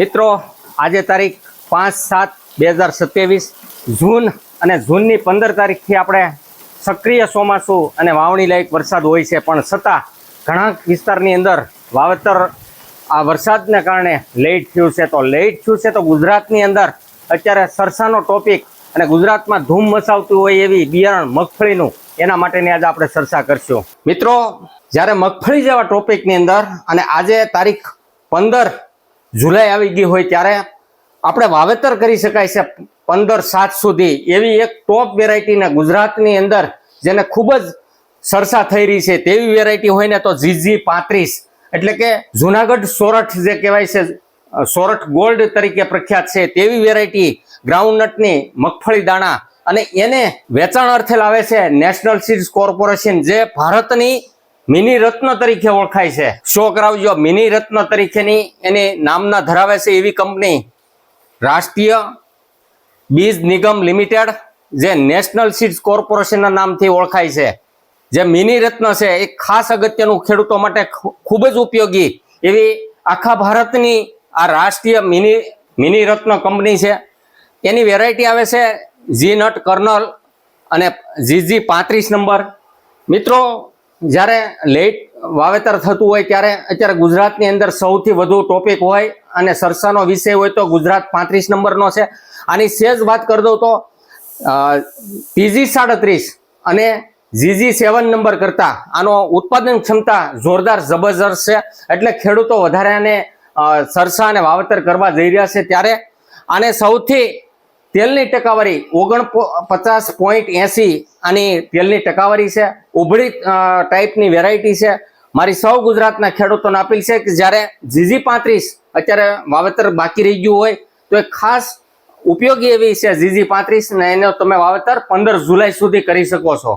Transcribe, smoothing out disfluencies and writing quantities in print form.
મિત્રો આજે તારીખ 5/7/2027 જૂન અને જૂનની 15 તારીખથી આપણે સક્રિય ચોમાસું અને વાવણી લાયક વરસાદ હોય છે, પણ છતાં ઘણા વિસ્તારની અંદર વાવેતર આ વરસાદને કારણે લેટ થયું છે. તો ગુજરાતની અંદર અત્યારે સરસાનો ટોપિક અને ગુજરાતમાં ધૂમ મચાવતું હોય એવી બિયારણ મગફળીનું, એના માટેની આજે આપણે ચર્ચા કરશું. મિત્રો, જ્યારે મગફળી જેવા ટોપિકની અંદર અને આજે તારીખ 15 જુલાઈ આવી ગઈ હોય ત્યારે આપણે વાવેતર કરી શકાય છે 15/7 સુધી એવી એક ટોપ વેરાયટીને ગુજરાતની અંદર જેને ખૂબ જ સરસા થઈ રહી છે તેવી વેરાયટી હોય ને તો GG35, એટલે કે જુનાગઢ સોરઠ જે કહેવાય છે, સોરઠ ગોલ્ડ તરીકે પ્રખ્યાત છે તેવી વેરાયટી ગ્રાઉન્ડનટની મગફળી દાણા, અને એને વેચાણ અર્થે લાવે છે નેશનલ સીડ્સ કોર્પોરેશન, જે ભારતની મિની રત્ન તરીકે ઓળખાય છે. શો કરાવજો, મિની રત્ન તરીકેની એની નામના ધરાવે છે એવી કંપની રાષ્ટ્રીય બીજ નિગમ લિમિટેડ, જે નેશનલ સીડ્સ કોર્પોરેશનના નામથી ઓળખાય છે. જે મિની રત્ન છે એ ખાસ અગત્યનું ખેડૂતો માટે ખૂબ જ ઉપયોગી એવી આખા ભારતની આ રાષ્ટ્રીય મિની રત્ન કંપની છે. એની વેરાયટી આવે છે જી-નટ કર્નલ અને GG35 નંબર. મિત્રો, જ્યારે લેટ વાવેતર થતું હોય ત્યારે અત્યારે ગુજરાતની અંદર સૌથી વધુ ટોપિક હોય અને સરસાનો વિષય હોય તો ગુજરાત 35 નંબરનો છે. આની સેજ વાત કરી દઉં તો PG37 અને GG7 નંબર કરતા આનો ઉત્પાદન ક્ષમતા જોરદાર જબરજસ્ત છે. એટલે ખેડૂતો વધારે આને સરસા અને વાવેતર કરવા જઈ રહ્યા છે ત્યારે આને સૌથી તેલની ટકાવારી 49.80 આની તેલની ટકાવારી છે. ઉભળી ટાઈપની વેરાયટી છે. મારી સૌ ગુજરાતના ખેડૂતોને અપીલ છે કે જ્યારે GG35 અત્યારે વાવેતર બાકી રહી ગયું હોય તો એક ખાસ ઉપયોગી એવી છે GG35, ને એનો તમે વાવેતર 15 જુલાઈ સુધી કરી શકો છો.